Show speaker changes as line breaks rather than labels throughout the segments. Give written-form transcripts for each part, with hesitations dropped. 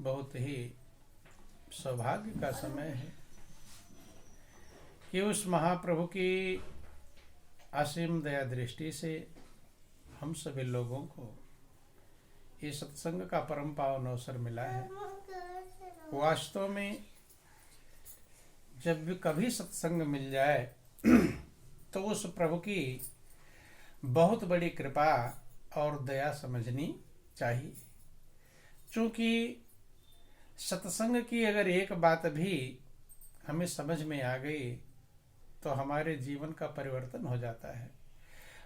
बहुत ही सौभाग्य का समय है कि उस महाप्रभु की असीम दया दृष्टि से हम सभी लोगों को ये सत्संग का परम पावन अवसर मिला है। वास्तव में जब भी कभी सत्संग मिल जाए तो उस प्रभु की बहुत बड़ी कृपा और दया समझनी चाहिए। चूँकि सत्संग की अगर एक बात भी हमें समझ में आ गई तो हमारे जीवन का परिवर्तन हो जाता है,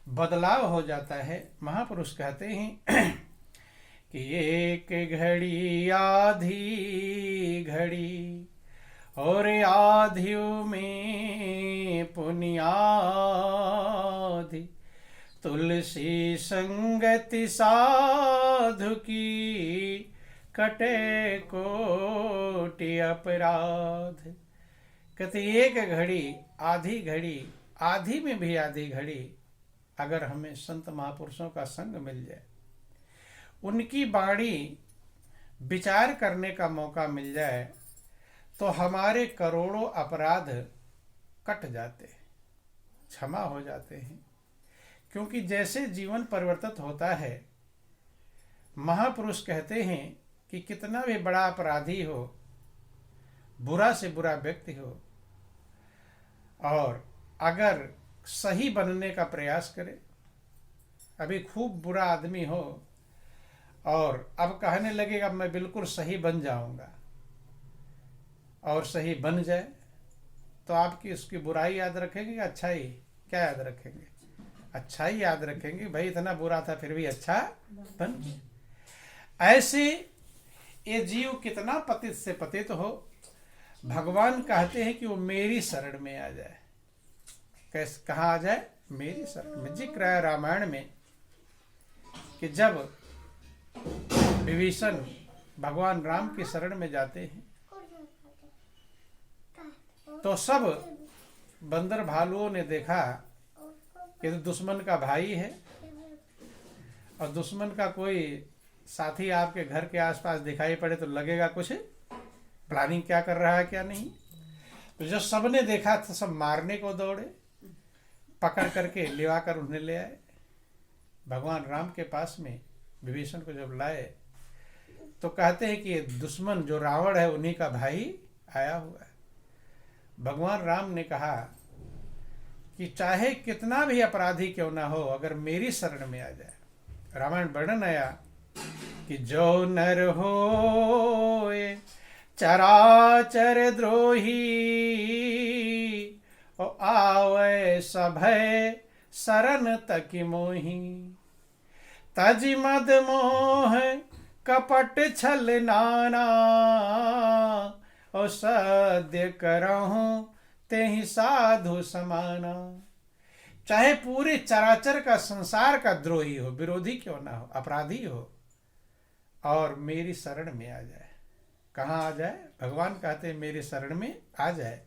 बदलाव हो जाता है। महापुरुष कहते हैं कि एक घड़ी आधी घड़ी और आधियों में पुनियाधि, तुलसी संगति साधु की कटे कोटि अपराध। कहते एक घड़ी आधी में भी आधी घड़ी अगर हमें संत महापुरुषों का संग मिल जाए, उनकी वाणी विचार करने का मौका मिल जाए तो हमारे करोड़ों अपराध कट जाते हैं, क्षमा हो जाते हैं। क्योंकि जैसे जीवन परिवर्तित होता है, महापुरुष कहते हैं कि कितना भी बड़ा अपराधी हो, बुरा से बुरा व्यक्ति हो, और अगर सही बनने का प्रयास करे, अभी खूब बुरा आदमी हो और अब कहने लगेगा मैं बिल्कुल सही बन जाऊंगा, और सही बन जाए तो आपकी उसकी बुराई याद रखेंगे कि अच्छाई? क्या याद रखेंगे? अच्छाई याद रखेंगे। भाई इतना बुरा था फिर भी अच्छा बन गया। ऐसे ये जीव कितना पतित से पतित हो, भगवान कहते हैं कि वो मेरी शरण में आ जाए। कैसे, कहाँ आ जाए? मेरी शरण में। जिक्र है रामायण में कि जब विभीषण भगवान राम की शरण में जाते हैं तो सब बंदर भालुओं ने देखा कि तो दुश्मन का भाई है, और दुश्मन का कोई साथी आपके घर के आसपास दिखाई पड़े तो लगेगा कुछ प्लानिंग क्या कर रहा है क्या नहीं। तो जब सबने देखा तो सब मारने को दौड़े, पकड़ करके लिवा कर उन्हें ले आए। भगवान राम के पास में विभीषण को जब लाए तो कहते हैं कि ये दुश्मन जो रावण है उन्हीं का भाई आया हुआ है। भगवान राम ने कहा कि चाहे कितना भी अपराधी क्यों ना हो, अगर मेरी शरण में आ जाए। रामायण वर्णन आया कि जो नर हो चराचर द्रोही, ओ आवे सभय शरण तक मोही, तज मद मोह कपट छल नाना, और सद्य करहूं तेहि साधु समाना। चाहे पूरे चराचर का संसार का द्रोही हो, विरोधी क्यों ना हो, अपराधी हो, और मेरी शरण में आ जाए। कहाँ आ जाए? भगवान कहते हैं मेरी शरण में आ जाए।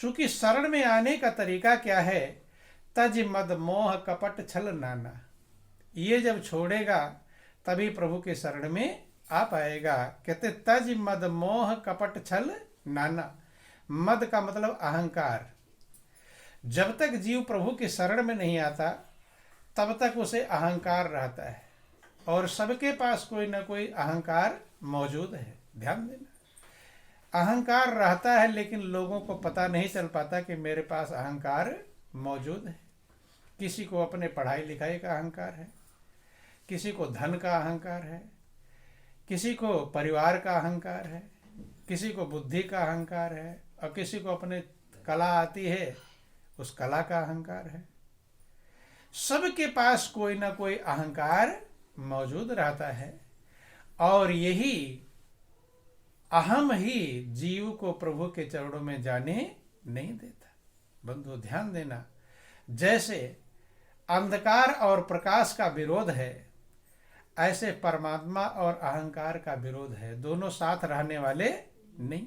चूंकि शरण में आने का तरीका क्या है? तज मद मोह कपट छल नाना। ये जब छोड़ेगा तभी प्रभु के शरण में आ पाएगा। कहते तज मद मोह कपट छल नाना। मद का मतलब अहंकार। जब तक जीव प्रभु के शरण में नहीं आता तब तक उसे अहंकार रहता है, और सबके पास कोई ना कोई अहंकार मौजूद है। ध्यान देना, अहंकार रहता है लेकिन लोगों को पता नहीं चल पाता कि मेरे पास अहंकार मौजूद है। किसी को अपने पढ़ाई लिखाई का अहंकार है, किसी को धन का अहंकार है, किसी को परिवार का अहंकार है, किसी को बुद्धि का अहंकार है, और किसी को अपने कला आती है उस कला का अहंकार है। सबके पास कोई ना कोई अहंकार मौजूद रहता है, और यही अहम ही जीव को प्रभु के चरणों में जाने नहीं देता। बंधु ध्यान देना, जैसे अंधकार और प्रकाश का विरोध है, ऐसे परमात्मा और अहंकार का विरोध है। दोनों साथ रहने वाले नहीं।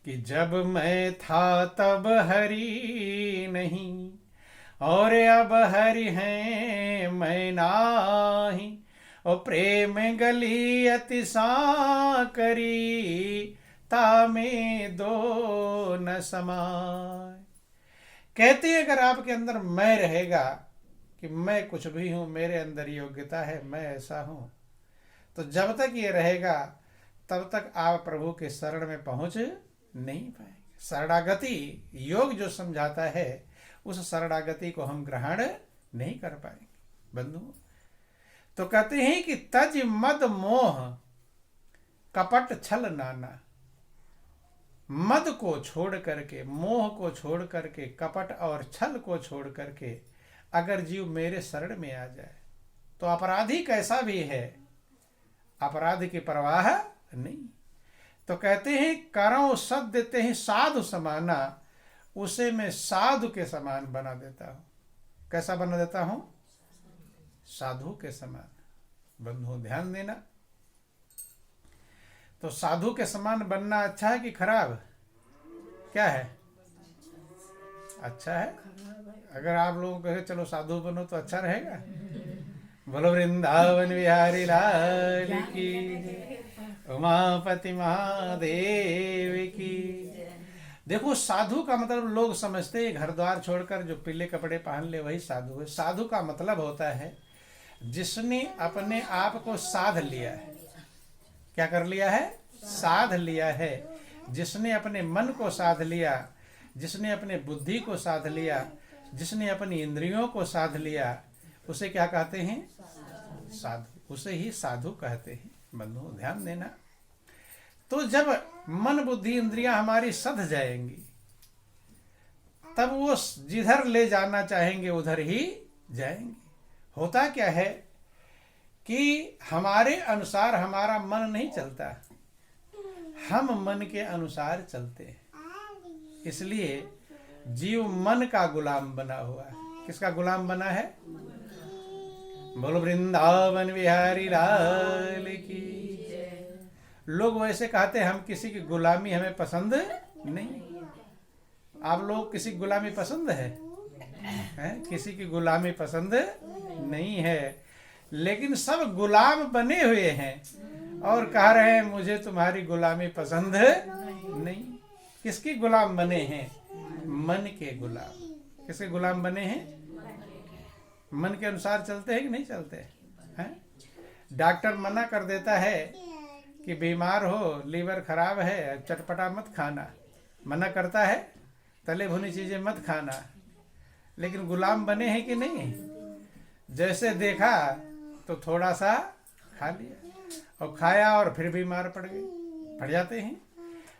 कि जब मैं था तब हरि नहीं, और अब हरि हैं मैं नाही, और प्रेम गली अति सांकरी, तामे दो न समाय। कहती है अगर आपके अंदर मैं रहेगा कि मैं कुछ भी हूं, मेरे अंदर योग्यता है, मैं ऐसा हूं, तो जब तक ये रहेगा तब तक आप प्रभु के शरण में पहुंच नहीं पाएंगे। शरणागति योग जो समझाता है, उस शरणागति को हम ग्रहण नहीं कर पाएंगे बंधु। तो कहते हैं कि तज मद मोह कपट छल नाना। मद को छोड़ करके, मोह को छोड़ करके, कपट और छल को छोड़ करके अगर जीव मेरे शरण में आ जाए तो अपराधी कैसा भी है, अपराध की परवाह नहीं। तो कहते हैं करो सद देते हैं साधु समाना, उसे मैं साधु के समान बना देता हूं। कैसा बना देता हूं? साधु के समान। बंधु ध्यान देना, तो साधु के समान बनना अच्छा है कि खराब? क्या है? अच्छा है। अगर आप लोगों कहे चलो साधु बनो तो अच्छा रहेगा। बोलो वृंदावन बिहारी लाल की, उमापति महादेव की। देखो साधु का मतलब लोग समझते हैं घर द्वार छोड़कर जो पीले कपड़े पहन ले वही साधु है। साधु का मतलब होता है जिसने अपने आप को साध लिया है। क्या कर लिया है? साध लिया है। जिसने अपने मन को साध लिया, जिसने अपने बुद्धि को साध लिया, जिसने अपनी इंद्रियों को साध लिया, उसे क्या कहते हैं? साधु। उसे ही साधु कहते हैं। बंधु ध्यान देना, तो जब मन बुद्धि इंद्रियां हमारी सध जाएंगी तब वो जिधर ले जाना चाहेंगे उधर ही जाएंगे। होता क्या है कि हमारे अनुसार हमारा मन नहीं चलता, हम मन के अनुसार चलते हैं। इसलिए जीव मन का गुलाम बना हुआ है। किसका गुलाम बना है? बोलो वृंदावन बिहारी लाल की। लोग वैसे कहते हैं हम किसी की गुलामी हमें पसंद नहीं। आप लोग किसी की गुलामी पसंद है? किसी की गुलामी पसंद नहीं है, लेकिन सब गुलाम बने हुए हैं और कह रहे हैं मुझे तुम्हारी गुलामी पसंद नहीं। किसकी गुलाम बने हैं? मन के गुलाम। किसके गुलाम बने हैं? मन के अनुसार चलते हैं कि नहीं चलते हैं? डॉक्टर मना कर देता है कि बीमार हो, लीवर खराब है, चटपटा मत खाना, मना करता है तले भुनी चीजें मत खाना, लेकिन गुलाम बने हैं कि नहीं? जैसे देखा तो थोड़ा सा खा लिया और खाया और फिर बीमार पड़ जाते हैं।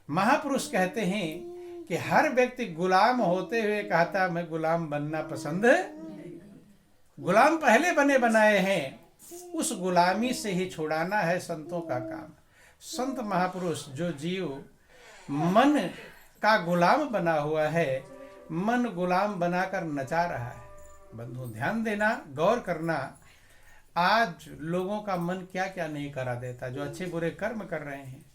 महापुरुष कहते हैं कि हर व्यक्ति गुलाम होते हुए कहता मैं गुलाम बनना पसंद। गुलाम पहले बने बनाए हैं, उस गुलामी से ही छुड़ाना है संतों का काम। संत महापुरुष जो जीव मन का गुलाम बना हुआ है, मन गुलाम बनाकर नचा रहा है। बंधु ध्यान देना, गौर करना, आज लोगों का मन क्या क्या नहीं करा देता। जो अच्छे बुरे कर्म कर रहे हैं,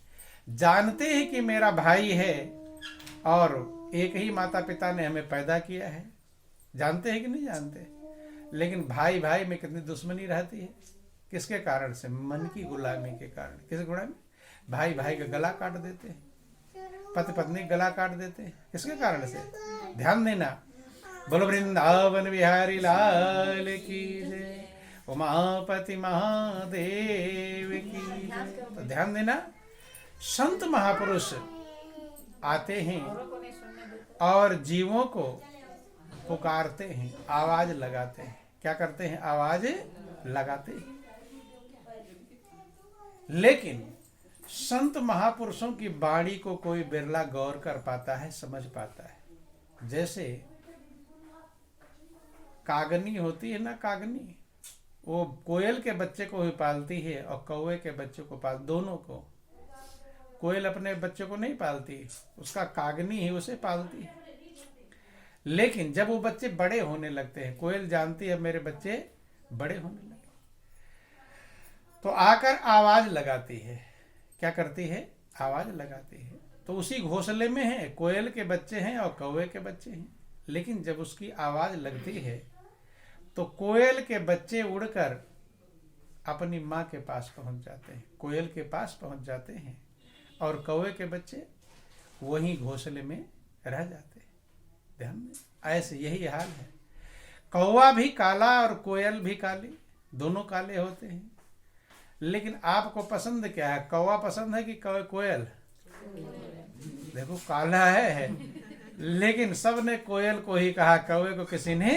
जानते हैं कि मेरा भाई है और एक ही माता पिता ने हमें पैदा किया है, जानते हैं कि नहीं जानते, लेकिन भाई भाई में कितनी दुश्मनी रहती है। किसके कारण से? मन की गुलामी के कारण। किसके गुलामी? भाई भाई का गला काट देते हैं, पति पत्नी गला काट देते हैं। किसके कारण से? ध्यान देना। बोलो वृंदावन बिहारी लाल की जय, उमापति महादेव की। तो ध्यान देना, संत महापुरुष आते हैं और जीवों को पुकारते हैं, आवाज लगाते हैं। क्या करते हैं? आवाज लगाते हैं। लेकिन संत महापुरुषों की वाणी को कोई बिरला गौर कर पाता है, समझ पाता है। जैसे कागनी होती है ना, कागनी, वो कोयल के बच्चे को भी पालती है और कौवे के बच्चे को दोनों को। कोयल अपने बच्चे को नहीं पालती, उसका कागनी ही उसे पालती है। लेकिन जब वो बच्चे बड़े होने लगते हैं, कोयल जानती है मेरे बच्चे बड़े होने लगे, तो आकर आवाज लगाती है। क्या करती है? आवाज लगाती है। तो उसी घोंसले में है, कोयल के बच्चे हैं और कौवे के बच्चे हैं। लेकिन जब उसकी आवाज लगती है तो कोयल के बच्चे उड़कर अपनी माँ के पास पहुंच जाते हैं, कोयल के पास पहुंच जाते हैं, और कौवे के बच्चे वहीं घोंसले में रह जाते हैं। ध्यान में, ऐसे यही हाल है। कौवा भी काला और कोयल भी काली, दोनों काले होते हैं। लेकिन आपको पसंद क्या है, कौवा पसंद है कि कोयल? देखो काला है, लेकिन सब ने कोयल को ही कहा, कौवे को किसी ने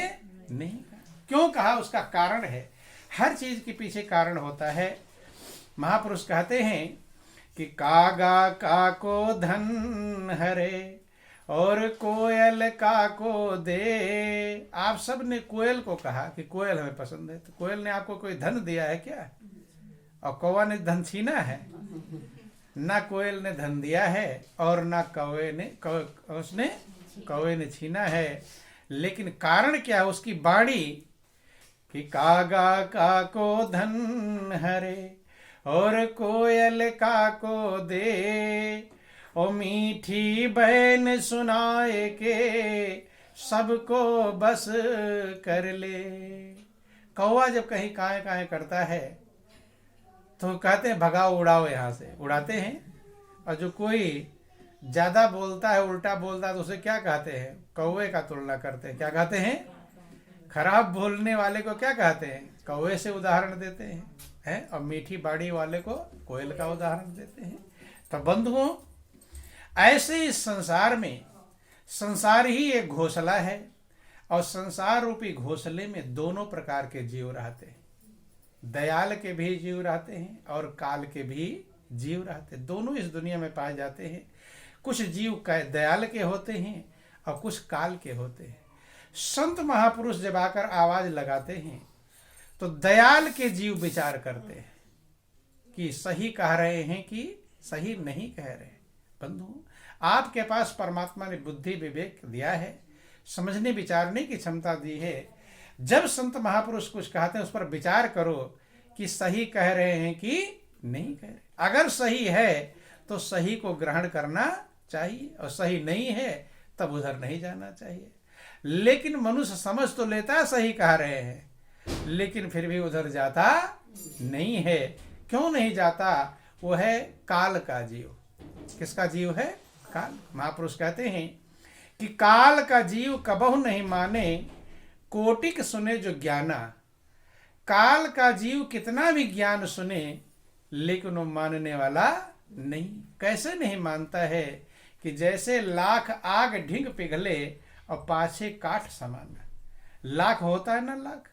नहीं कहा। क्यों कहा? उसका कारण है। हर चीज के पीछे कारण होता है। महापुरुष कहते हैं कि कागा का को धन हरे और कोयल का को दे। आप सब ने कोयल को कहा कि कोयल हमें पसंद है, तो कोयल ने आपको कोई धन दिया है क्या? और कौवा ने धन छीना है? ना कोयल ने धन दिया है और ना कौवे ने छीना है। लेकिन कारण क्या है? उसकी बाणी कि कागा का को धन हरे और कोयल का को दे, ओ मीठी बहन सुनाए के सबको बस कर ले। कौवा जब कहीं काए काए करता है तो कहते हैं भगाओ, उड़ाओ, यहाँ से उड़ाते हैं। और जो कोई ज्यादा बोलता है, उल्टा बोलता है, तो उसे क्या कहते हैं? कौवे का तुलना करते हैं। क्या कहते हैं? खराब बोलने वाले को क्या कहते हैं? कौवे से उदाहरण देते हैं, और मीठी बाड़ी वाले को कोयल का उदाहरण देते हैं। तो बंधुओं, ऐसे इस संसार में, संसार ही एक घोंसला है, और संसार रूपी घोंसले में दोनों प्रकार के जीव रहते हैं। दयाल के भी जीव रहते हैं और काल के भी जीव रहते हैं। दोनों इस दुनिया में पाए जाते हैं। कुछ जीव दयाल के होते हैं और कुछ काल के होते हैं। संत महापुरुष जब आकर आवाज लगाते हैं तो दयाल के जीव विचार करते हैं कि सही कह रहे हैं कि सही नहीं कह रहे। बंधु, आपके पास परमात्मा ने बुद्धि विवेक दिया है, समझने विचारने की क्षमता दी है। जब संत महापुरुष कुछ कहते हैं उस पर विचार करो कि सही कह रहे हैं कि नहीं कह रहे। अगर सही है तो सही को ग्रहण करना चाहिए, और सही नहीं है तब उधर नहीं जाना चाहिए। लेकिन मनुष्य समझ तो लेता सही कह रहे हैं, लेकिन फिर भी उधर जाता नहीं है। क्यों नहीं जाता? वो है काल का जीव। किसका जीव है? काल। महापुरुष कहते हैं कि काल का जीव कबहु नहीं माने, कोटिक सुने जो ज्ञाना। काल का जीव कितना भी ज्ञान सुने, लेकिन वो मानने वाला नहीं। कैसे नहीं मानता है? कि जैसे लाख आग ढिंग पिघले और पाछे काठ समान। लाख होता है ना, लाख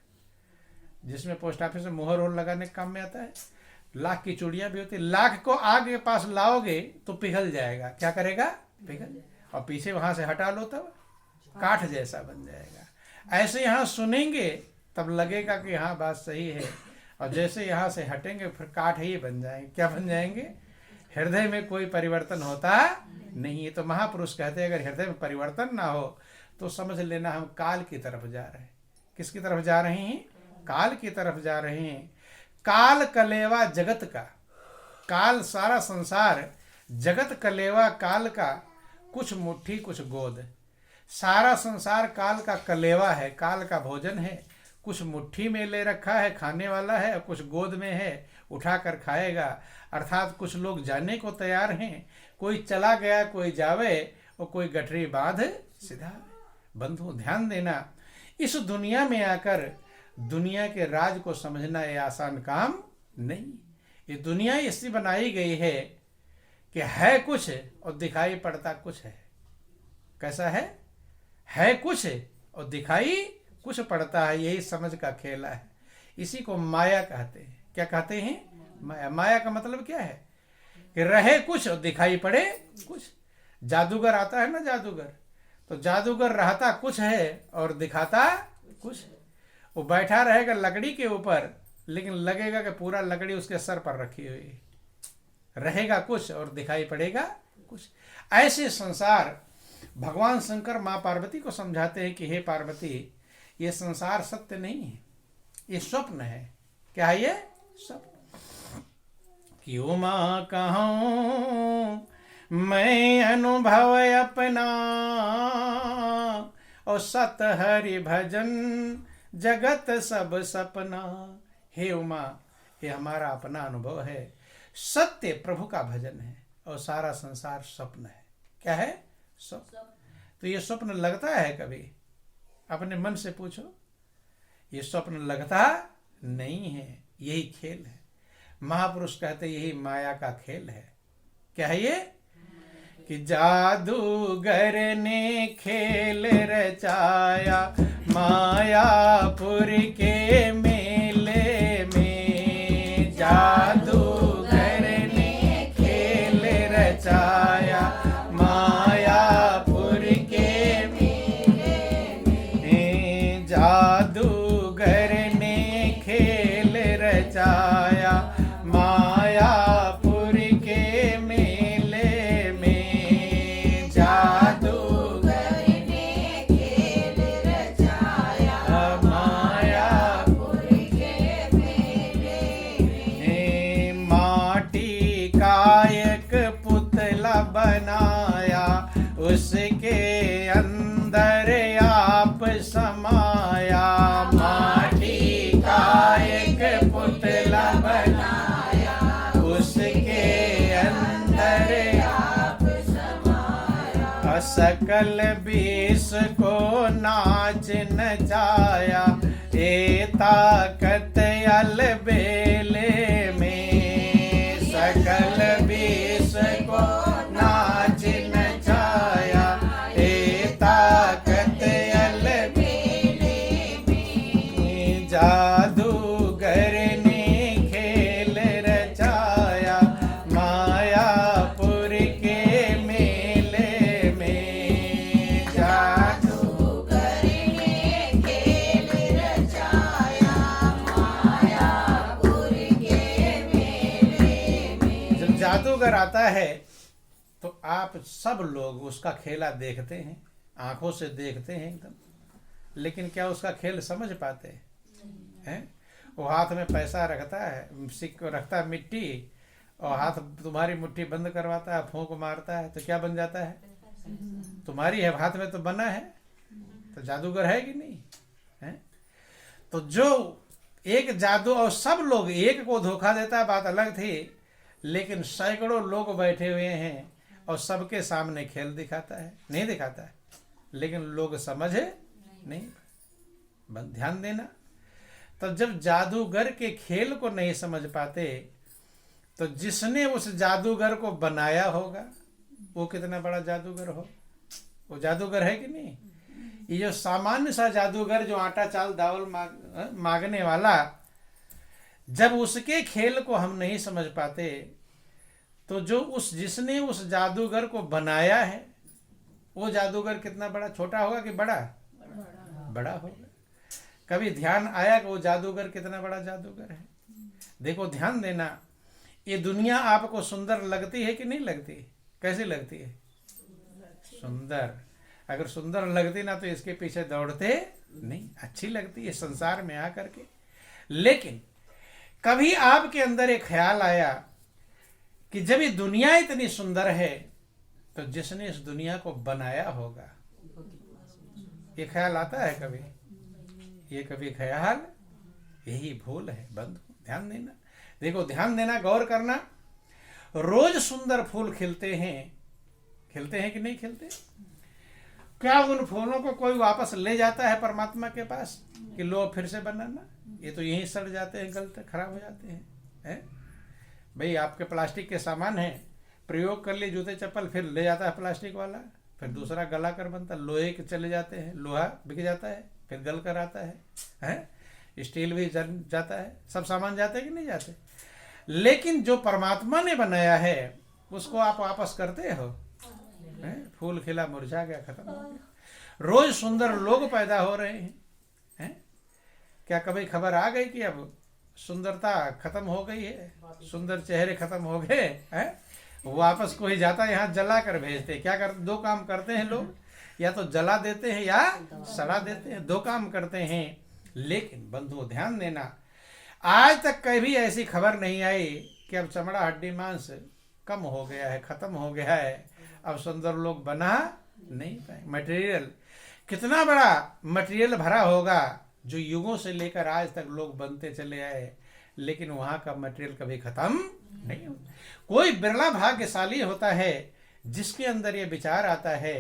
जिसमें पोस्ट ऑफिस में मोहर और लगाने के काम में आता है। लाख की चूड़ियां भी होती है। लाख को आग के पास लाओगे तो पिघल जाएगा। क्या करेगा? पिघल। और पीछे वहां से हटा लो तब काठ जैसा बन जाएगा। ऐसे यहाँ सुनेंगे तब लगेगा कि हाँ बात सही है, और जैसे यहाँ से हटेंगे फिर काठ ही बन जाएंगे। क्या बन जाएंगे? हृदय में कोई परिवर्तन होता नहीं है। तो महापुरुष कहते हैं अगर हृदय में परिवर्तन ना हो तो समझ लेना हम काल की तरफ जा रहे हैं। किसकी तरफ जा रहे हैं? काल की तरफ जा रहे हैं। काल कलेवा जगत का, काल सारा संसार, जगत कलेवा काल का, कुछ मुट्ठी कुछ गोद। सारा संसार काल का कलेवा है, काल का भोजन है। कुछ मुट्ठी में ले रखा है, खाने वाला है, और कुछ गोद में है, उठा कर खाएगा। अर्थात कुछ लोग जाने को तैयार हैं, कोई चला गया कोई जावे, और कोई गठरी बांध सीधा। बंधु ध्यान देना, इस दुनिया में आकर दुनिया के राज को समझना ये आसान काम नहीं। ये दुनिया इसलिए बनाई गई है कि है कुछ और दिखाई पड़ता कुछ है। कैसा है कुछ और दिखाई कुछ पड़ता है। यही समझ का खेला है। इसी को माया कहते हैं। क्या कहते हैं? माया। माया का मतलब क्या है? कि रहे कुछ और दिखाई पड़े कुछ। जादूगर आता है ना, जादूगर, तो जादूगर रहता कुछ है और दिखाता कुछ। वो बैठा रहेगा लकड़ी के ऊपर, लेकिन लगेगा कि पूरा लकड़ी उसके सर पर रखी हुई है। रहेगा कुछ और दिखाई पड़ेगा कुछ। ऐसे संसार भगवान शंकर माँ पार्वती को समझाते हैं कि हे पार्वती, ये संसार सत्य नहीं है, ये स्वप्न है। क्या है ये? स्वप्न। क्यों माँ कहूँ मैं अनुभव अपना, और सत हरि भजन जगत सब सपना। हे उमा, ये हमारा अपना अनुभव है। सत्य प्रभु का भजन है और सारा संसार स्वप्न है। क्या है? स्वप्न। तो ये स्वप्न लगता है कभी? अपने मन से पूछो। ये स्वप्न लगता नहीं है, यही खेल है। महापुरुष कहते यही माया का खेल है। क्या है ये? कि जादूगर ने खेल रचाया मायापुर के मेले में। जादूगर ने खेल रचाया मायापुर के मेले में। जादूगर ने खेल रचाया मायापुर के मेले में। जादूगर ने खेल रचाया मायापुर के मेले में। माटी का एक पुतला बनाया, उसके अंदर आप समाया। माटी का एक पुतला बनाया, उसके अंदर आप समाया। सकल बीस को नाच नचाया, ए ताकत अलबेले में। सकल बीस को नाच नचाया, ए ताकत अलबेले में। जादूगर ने खेल रचाया मायापुर के मेले में। जादूगर ने खेल रचाया मायापुर के मेले में। जब जादूगर आता है तो आप सब लोग उसका खेला देखते हैं, आंखों से देखते हैं एकदम, लेकिन क्या उसका खेल समझ पाते हैं? वो हाथ में पैसा रखता है, सिक्का रखता है मिट्टी, और हाथ तुम्हारी मुट्ठी बंद करवाता है, फूंक मारता है, तो क्या बन जाता है? तुम्हारी है, हाथ में तो बना है, तो जादूगर है कि नहीं है? तो जो एक जादू, और सब लोग एक को धोखा देता है बात अलग थी, लेकिन सैकड़ों लोग बैठे हुए हैं और सबके सामने खेल दिखाता है, नहीं दिखाता है, लेकिन लोग समझे नहीं। ध्यान देना। तो जब जादूगर के खेल को नहीं समझ पाते, तो जिसने उस जादूगर को बनाया होगा वो कितना बड़ा जादूगर हो, वो जादूगर है कि नहीं? ये जो सामान्य सा जादूगर जो आटा चाल दावल मांगने वाला, जब उसके खेल को हम नहीं समझ पाते, तो जो जिसने उस जादूगर को बनाया है वो जादूगर कितना बड़ा, छोटा होगा कि बड़ा? बड़ा होगा। कभी ध्यान आया कि वो जादूगर कितना बड़ा जादूगर है? देखो ध्यान देना, ये दुनिया आपको सुंदर लगती है कि नहीं लगती? कैसी लगती है? सुंदर। अगर सुंदर लगती ना तो इसके पीछे दौड़ते नहीं, अच्छी लगती है संसार में आकर के। लेकिन कभी आपके अंदर एक ख्याल आया कि जब ये दुनिया इतनी सुंदर है तो जिसने इस दुनिया को बनाया होगा, ये ख्याल आता है कभी? ये कभी ख्याल, यही भूल है बंधु। ध्यान देना, देखो ध्यान देना, गौर करना। रोज सुंदर फूल खिलते हैं कि नहीं खिलते? क्या उन फूलों को कोई वापस ले जाता है परमात्मा के पास कि लो फिर से बनाना? ये तो यहीं सड़ जाते हैं, गलत खराब हो जाते हैं। भाई आपके प्लास्टिक के सामान है, प्रयोग कर लिए जूते चप्पल, फिर ले जाता है प्लास्टिक वाला, फिर दूसरा गला कर बनता, लोहे के चले जाते हैं, लोहा बिक जाता है, फिर गल कर आता है, स्टील भी जाता है, सब सामान जाते हैं कि नहीं जाते? लेकिन जो परमात्मा ने बनाया है उसको आप वापस करते हो? फूल खिला मुरझा गया, खत्म हो गया। रोज सुंदर लोग पैदा हो रहे हैं, क्या कभी खबर आ गई कि अब सुंदरता खत्म हो गई है, सुंदर चेहरे खत्म हो गए हैं? वापस कोई जाता है यहाँ जला कर भेजते। क्या करते? दो काम करते हैं लोग, या तो जला देते हैं या सड़ा देते हैं, दो काम करते हैं। लेकिन बंधुओं ध्यान देना, आज तक कभी ऐसी खबर नहीं आई कि अब चमड़ा हड्डी मांस कम हो गया है, खत्म हो गया है, अब सुंदर लोग बना नहीं पाए। मटेरियल, कितना बड़ा मटेरियल भरा होगा जो युगों से लेकर आज तक लोग बनते चले आए, लेकिन वहां का मटेरियल कभी खत्म नहीं होता। कोई बिरला भाग्यशाली होता है जिसके अंदर ये विचार आता है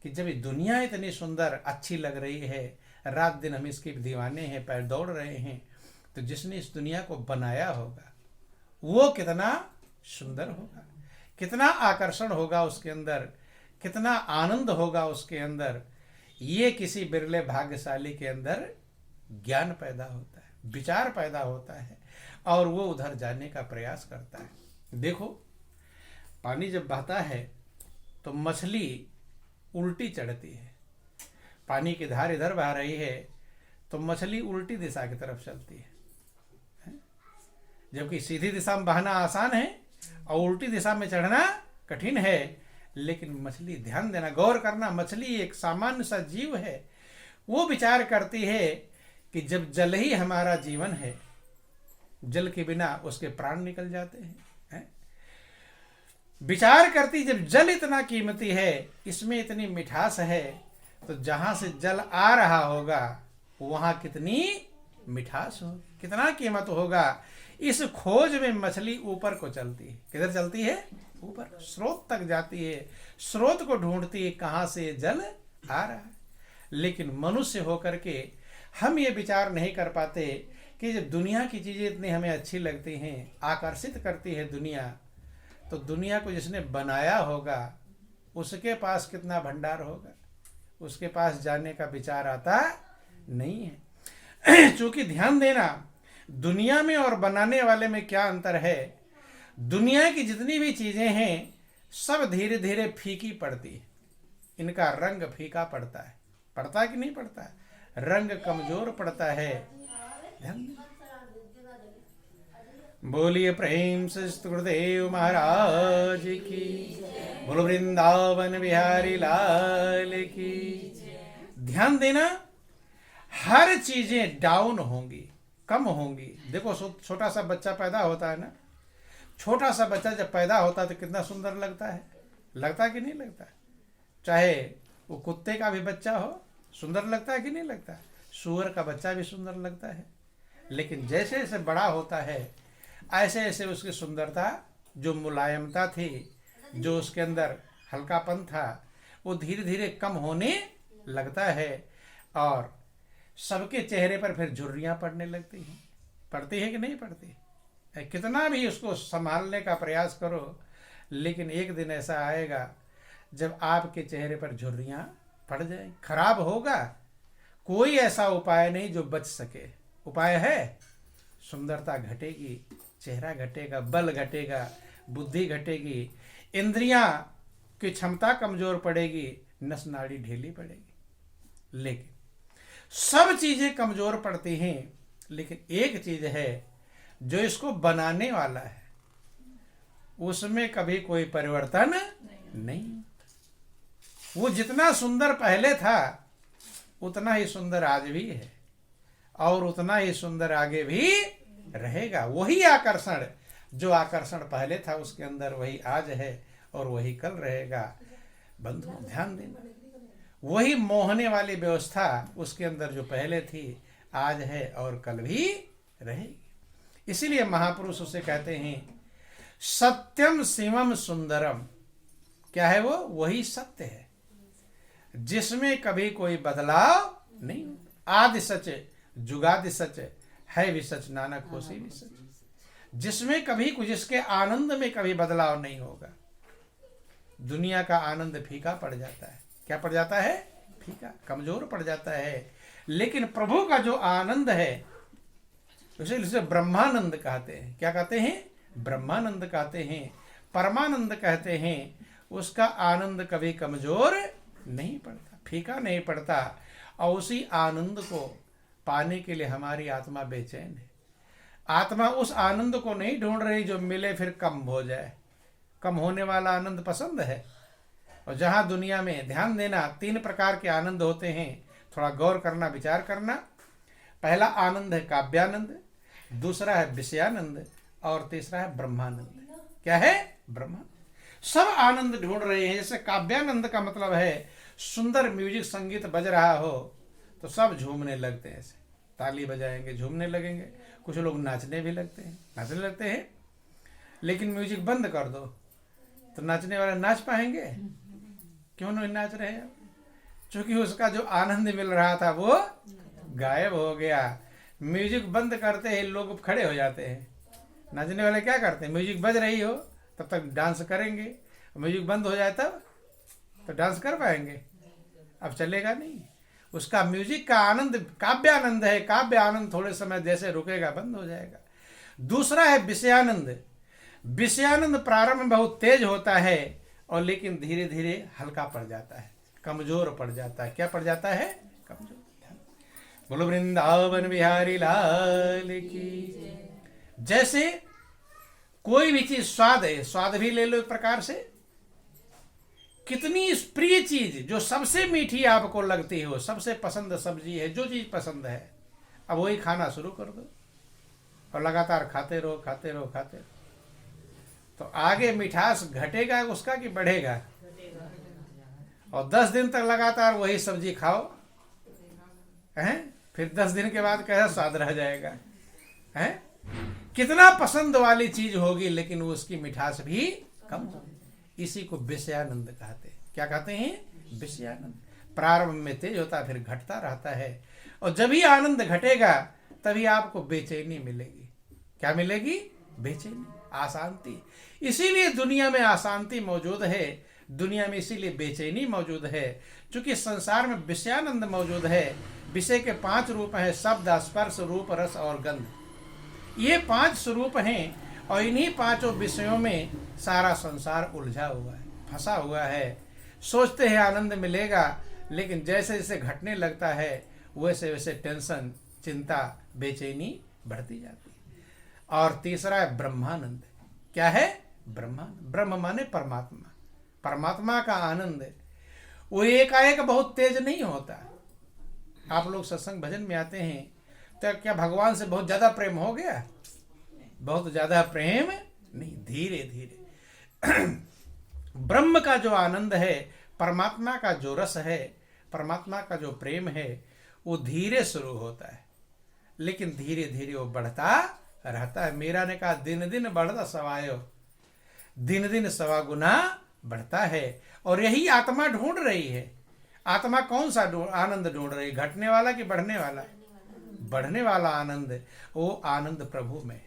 कि जब ये दुनिया इतनी सुंदर अच्छी लग रही है, रात दिन हम इसके दीवाने हैं, पैर दौड़ रहे हैं, तो जिसने इस दुनिया को बनाया होगा वो कितना सुंदर होगा, कितना आकर्षण होगा उसके अंदर, कितना आनंद होगा उसके अंदर। ये किसी बिरले भाग्यशाली के अंदर ज्ञान पैदा होता है, विचार पैदा होता है और वो उधर जाने का प्रयास करता है। देखो, पानी जब बहता है तो मछली उल्टी चढ़ती है, पानी की धार इधर बह रही है तो मछली उल्टी दिशा की तरफ चलती है, जबकि सीधी दिशा में बहना आसान है और उल्टी दिशा में चढ़ना कठिन है। लेकिन मछली, ध्यान देना, गौर करना, मछली एक सामान्य सा जीव है। वो विचार करती है कि जब जल ही हमारा जीवन है, जल के बिना उसके प्राण निकल जाते हैं। विचार करती, जब जल इतना कीमती है, इसमें इतनी मिठास है, तो जहां से जल आ रहा होगा वहां कितनी मिठास हो, कितना कीमत होगा। इस खोज में मछली ऊपर को चलती है। किधर चलती है? ऊपर, स्रोत तक जाती है, स्रोत को ढूंढती है कहां से जल आ रहा है। लेकिन मनुष्य होकर के हम ये विचार नहीं कर पाते कि जब दुनिया की चीजें इतनी हमें अच्छी लगती हैं, आकर्षित करती है दुनिया, तो दुनिया को जिसने बनाया होगा उसके पास कितना भंडार होगा, उसके पास जाने का विचार आता नहीं है। चूंकि ध्यान देना, दुनिया में और बनाने वाले में क्या अंतर है। दुनिया की जितनी भी चीजें हैं सब धीरे धीरे फीकी पड़ती है, इनका रंग फीका पड़ता है। पड़ता है कि नहीं पड़ता है? रंग कमजोर पड़ता है। बोलिए प्रेम से गुरुदेव महाराज की, बोलो वृंदावन बिहारी लाल की। ध्यान देना, हर चीजें डाउन होंगी, कम होंगी। देखो, छोटा सा बच्चा पैदा होता है ना, छोटा सा बच्चा जब पैदा होता है तो कितना सुंदर लगता है, लगता कि नहीं लगता? चाहे वो कुत्ते का भी बच्चा हो, सुंदर लगता है कि नहीं लगता? सूअर का बच्चा भी सुंदर लगता है। लेकिन जैसे जैसे बड़ा होता है ऐसे ऐसे उसकी सुंदरता, जो मुलायमता थी, जो उसके अंदर हल्कापन था, वो धीरे धीरे कम होने लगता है और सबके चेहरे पर फिर झुर्रियां पड़ने लगती हैं। पड़ती है कि नहीं पड़ती? कितना भी उसको संभालने का प्रयास करो, लेकिन एक दिन ऐसा आएगा जब आपके चेहरे पर झुर्रियां पड़ जाए, खराब होगा। कोई ऐसा उपाय नहीं जो बच सके। उपाय है, सुंदरता घटेगी, चेहरा घटेगा, बल घटेगा, बुद्धि घटेगी, इंद्रियां की क्षमता कमजोर पड़ेगी, नस नाड़ी ढीली पड़ेगी। लेकिन सब चीजें कमजोर पड़ती हैं, लेकिन एक चीज है जो इसको बनाने वाला है, उसमें कभी कोई परिवर्तन नहीं। वो जितना सुंदर पहले था उतना ही सुंदर आज भी है और उतना ही सुंदर आगे भी रहेगा। वही आकर्षण, जो आकर्षण पहले था उसके अंदर, वही आज है और वही कल रहेगा। बंधु ध्यान देना, वही मोहने वाली व्यवस्था उसके अंदर जो पहले थी आज है और कल भी रहेगी। इसीलिए महापुरुष उसे कहते हैं सत्यम शिवम सुंदरम। क्या है वो? वही सत्य है जिसमें कभी कोई बदलाव नहीं। आदि सच, जुगादि सच, है भी सच, नानक होसी भी सच। जिसमें कभी कुछ, जिसके आनंद में कभी बदलाव नहीं होगा। दुनिया का आनंद फीका पड़ जाता है। क्या पड़ जाता है? फीका, कमजोर पड़ जाता है। लेकिन प्रभु का जो आनंद है, इसे ब्रह्मानंद कहते हैं। क्या कहते हैं? ब्रह्मानंद कहते हैं, परमानंद कहते हैं। उसका आनंद कभी कमजोर नहीं पड़ता, फीका नहीं पड़ता। और उसी आनंद को पाने के लिए हमारी आत्मा बेचैन है। आत्मा उस आनंद को नहीं ढूंढ रही जो मिले फिर कम हो जाए। कम होने वाला आनंद पसंद है। और जहां दुनिया में, ध्यान देना, 3 प्रकार के आनंद होते हैं, थोड़ा गौर करना, विचार करना। पहला आनंद है काव्यानंद, दूसरा है विषयानंद और तीसरा है ब्रह्मानंद। क्या है? ब्रह्मानंद। सब आनंद ढूंढ रहे हैं। जैसे काव्यानंद का मतलब है सुंदर म्यूजिक, संगीत बज रहा हो तो सब झूमने लगते हैं, ऐसे ताली बजाएंगे, झूमने लगेंगे। कुछ लोग नाचने भी लगते हैं, नाचने लगते हैं, लेकिन म्यूजिक बंद कर दो तो नाचने वाले नाच पाएंगे? क्यों नहीं नाच रहे हैं? क्योंकि उसका जो आनंद मिल रहा था वो गायब हो गया। म्यूजिक बंद करते ही लोग खड़े हो जाते हैं। नाचने वाले क्या करते हैं? म्यूजिक बज रही हो तब तक डांस करेंगे, म्यूजिक बंद हो जाए तब तो डांस कर पाएंगे? अब चलेगा नहीं। उसका म्यूजिक का आनंद काव्य आनंद है, काव्य आनंद थोड़े समय जैसे रुकेगा बंद हो जाएगा। दूसरा है विषयानंद। विषयानंद प्रारंभ में बहुत तेज होता है और लेकिन धीरे धीरे हल्का पड़ जाता है, कमजोर पड़ जाता है। क्या पड़ जाता है? कमजोर। बोलो वृंदावन बिहारी लाल की। जैसे कोई भी चीज स्वाद है, स्वाद भी ले लो एक प्रकार से। कितनी प्रिय चीज जो सबसे मीठी आपको लगती हो, सबसे पसंद सब्जी है, जो चीज पसंद है, अब वही खाना शुरू कर दो और लगातार खाते रहो खाते रहो खाते रहो, तो आगे मिठास घटेगा उसका कि बढ़ेगा? और 10 दिन तक लगातार वही सब्जी खाओ हैं, फिर 10 दिन के बाद कैसा स्वाद रह जाएगा हैं? कितना पसंद वाली चीज होगी लेकिन उसकी मिठास भी कम होगी। इसी को विषयानंद कहते हैं। क्या कहते हैं? विषयानंद। प्रारंभ में तेज होता है फिर घटता रहता है, और जब ही आनंद घटेगा तभी आपको बेचैनी मिलेगी। क्या मिलेगी? बेचैनी, अशांति। इसीलिए दुनिया में अशांति मौजूद है, दुनिया में इसीलिए बेचैनी मौजूद है, क्योंकि संसार में विषयानंद मौजूद है। विषय के 5 रूप हैं, शब्द, स्पर्श, रूप, रस और गंध। ये 5 स्वरूप हैं और इन्हीं 5 विषयों में सारा संसार उलझा हुआ है, फंसा हुआ है। सोचते हैं आनंद मिलेगा, लेकिन जैसे जैसे घटने लगता है वैसे वैसे टेंशन, चिंता, बेचैनी बढ़ती जाती है। और तीसरा है ब्रह्मानंद। क्या है? ब्रह्मानंद। ब्रह्म माने परमात्मा। परमात्मा का आनंद वो एकाएक बहुत तेज नहीं होता। आप लोग सत्संग भजन में आते हैं तो क्या भगवान से बहुत ज्यादा प्रेम हो गया? बहुत ज्यादा प्रेम नहीं, धीरे धीरे। ब्रह्म का जो आनंद है, परमात्मा का जो रस है, परमात्मा का जो प्रेम है, वो धीरे शुरू होता है लेकिन धीरे धीरे वो बढ़ता रहता है। मीरा ने कहा दिन दिन बढ़ता सवायो, दिन दिन सवा गुना बढ़ता है। और यही आत्मा ढूंढ रही है। आत्मा कौन सा आनंद ढूंढ रही है? घटने वाला कि बढ़ने वाला? बढ़ने वाला आनंद। वो आनंद प्रभु में,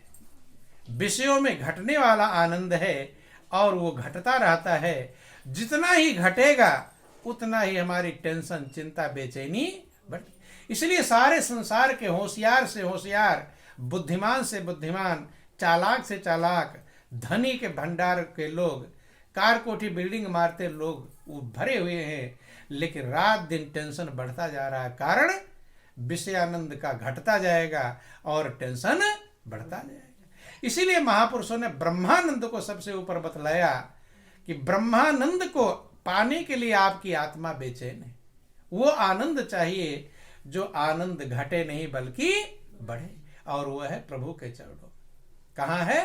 विषयों में घटने वाला आनंद है और वो घटता रहता है। जितना ही घटेगा उतना ही हमारी टेंशन, चिंता, बेचैनी बढ़। इसलिए सारे संसार के होशियार से होशियार, बुद्धिमान से बुद्धिमान, चालाक से चालाक, धनी के भंडार के लोग, कार कोठी बिल्डिंग मारते लोग वो भरे हुए हैं, लेकिन रात दिन टेंशन बढ़ता जा रहा है। कारण विषयानंद का घटता जाएगा और टेंशन बढ़ता जाएगा। इसीलिए महापुरुषों ने ब्रह्मानंद को सबसे ऊपर बतलाया कि ब्रह्मानंद को पाने के लिए आपकी आत्मा बेचैन है। वो आनंद चाहिए जो आनंद घटे नहीं बल्कि बढ़े, और वो है प्रभु के चरणों। कहाँ है?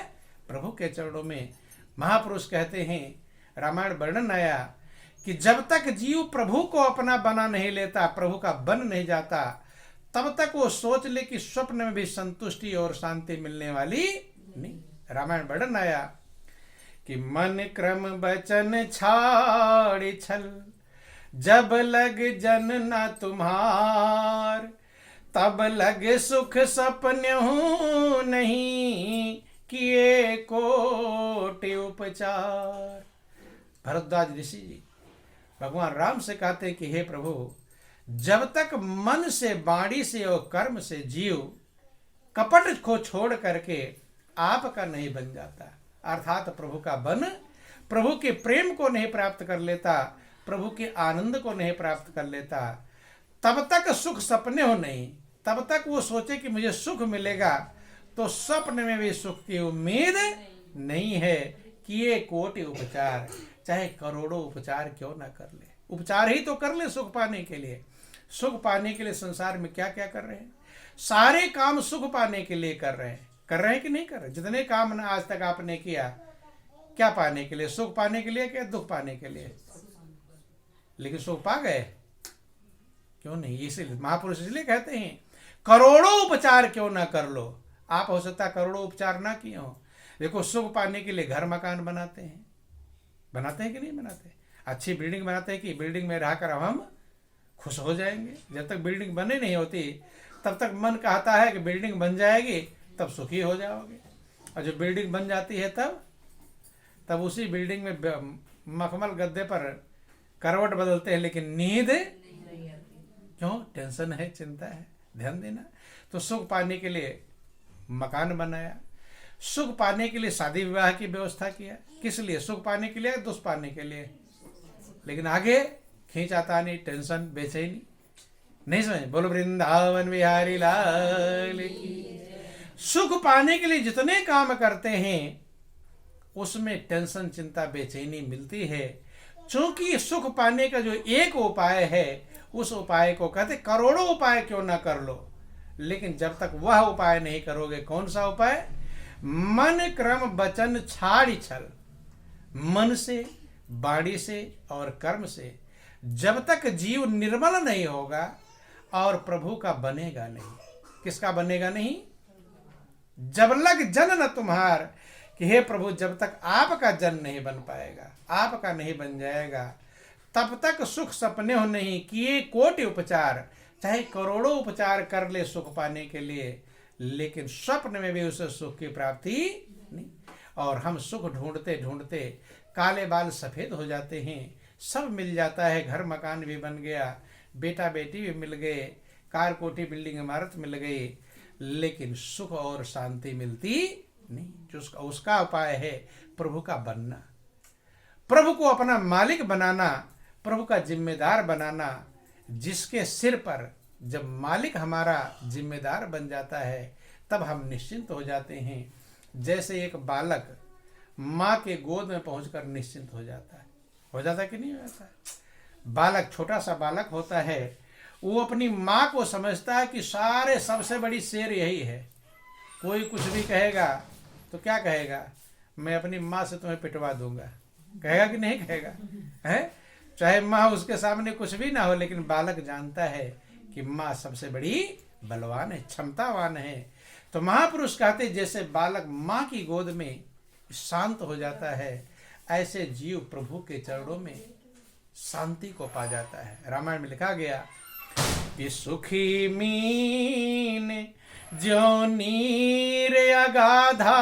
प्रभु के चरणों में। महापुरुष कहते हैं, रामायण वर्णन आया कि जब तक जीव प्रभु को अपना बना नहीं लेता, प्रभु का बन नहीं जाता, तब तक वो सोच ले कि स्वप्न में भी संतुष्टि और शांति मिलने वाली नहीं। रामायण वर्णन आया कि मन क्रम बचन छाड़ छल, जब लग जन न तुम्हार, तब लगे सुख सपन्यू नहीं, किए कोटि उपचार। भरद्वाज ऋषि जी भगवान राम से कहते कि हे प्रभु, जब तक मन से, वाणी से और कर्म से जीव कपट को छोड़ करके आपका नहीं बन जाता, अर्थात प्रभु का बन, प्रभु के प्रेम को नहीं प्राप्त कर लेता, प्रभु के आनंद को नहीं प्राप्त कर लेता, तब तक सुख सपने हो नहीं। तब तक वो सोचे कि मुझे सुख मिलेगा, तो स्वप्न में भी सुख की उम्मीद नहीं है। किए कोटि उपचार, चाहे करोड़ों उपचार क्यों ना कर ले, उपचार ही तो कर ले सुख पाने के लिए। सुख पाने के लिए संसार में क्या क्या कर रहे हैं? सारे काम सुख पाने के लिए कर रहे हैं। कर रहे हैं कि नहीं कर रहे? जितने काम ना आज तक आपने किया, क्या पाने के लिए? सुख पाने के लिए क्या दुख पाने के लिए? लेकिन सुख पा गए क्यों नहीं? इसीलिए महापुरुष इसलिए कहते हैं करोड़ों उपचार क्यों ना कर लो, आप हो सकता करोड़ों उपचार ना किए हो। देखो, सुख पाने के लिए घर मकान बनाते हैं, बनाते हैं कि नहीं बनाते? अच्छी बिल्डिंग बनाते हैं कि बिल्डिंग में रहकर हम खुश हो जाएंगे। जब तक बिल्डिंग बने नहीं होती तब तक मन कहता है कि बिल्डिंग बन जाएगी तब सुखी हो जाओगे, और जब बिल्डिंग बन जाती है तब उसी बिल्डिंग में मखमल गद्दे पर करवट बदलते हैं, लेकिन नींद क्यों? टेंशन है, चिंता है। ध्यान देना। तो सुख पाने के लिए मकान बनाया, सुख पाने के लिए शादी विवाह की व्यवस्था किया। किस लिए? सुख पाने के लिए, दुख पाने के लिए। लेकिन आगे खींच आता नहीं, टेंशन, बेचैनी। नहीं समझ? बोलो वृंदावन बिहारी लाल की। सुख पाने के लिए जितने काम करते हैं उसमें टेंशन, चिंता, बेचैनी मिलती है। क्योंकि सुख पाने का जो एक उपाय है उस उपाय को कहते करोड़ों उपाय क्यों ना कर लो, लेकिन जब तक वह उपाय नहीं करोगे। कौन सा उपाय? मन क्रम वचन छाड़ी छल। मन से, वाणी से और कर्म से जब तक जीव निर्मल नहीं होगा और प्रभु का बनेगा नहीं। किसका बनेगा नहीं? जब लग जन न तुम्हार, कि हे प्रभु, जब तक आपका जन नहीं बन पाएगा, आपका नहीं बन जाएगा, तब तक सुख सपने हो नहीं किए कोटि उपचार। चाहे करोड़ों उपचार कर ले सुख पाने के लिए, लेकिन स्वप्न में भी उसे सुख की प्राप्ति नहीं। और हम सुख ढूंढते ढूंढते काले बाल सफेद हो जाते हैं। सब मिल जाता है, घर मकान भी बन गया, बेटा बेटी भी मिल गए, कार कोठी बिल्डिंग इमारत मिल गई, लेकिन सुख और शांति मिलती नहीं। जो उसका उपाय है प्रभु का बनना, प्रभु को अपना मालिक बनाना, प्रभु का जिम्मेदार बनाना। जिसके सिर पर जब मालिक हमारा जिम्मेदार बन जाता है तब हम निश्चिंत हो जाते हैं। जैसे एक बालक माँ के गोद में पहुंचकर निश्चिंत हो जाता है। हो जाता कि नहीं हो जाता? बालक, छोटा सा बालक होता है, वो अपनी माँ को समझता है कि सारे सबसे बड़ी शेर यही है। कोई कुछ भी कहेगा तो क्या कहेगा? मैं अपनी माँ से तुम्हें पिटवा दूंगा। कहेगा कि नहीं कहेगा? है? चाहे माँ उसके सामने कुछ भी ना हो, लेकिन बालक जानता है कि माँ सबसे बड़ी बलवान है, क्षमतावान है। तो महापुरुष कहते जैसे बालक माँ की गोद में शांत हो जाता है, ऐसे जीव प्रभु के चरणों में शांति को पा जाता है। रामायण में लिखा गया कि सुखी मीन जो नीर अगाधा,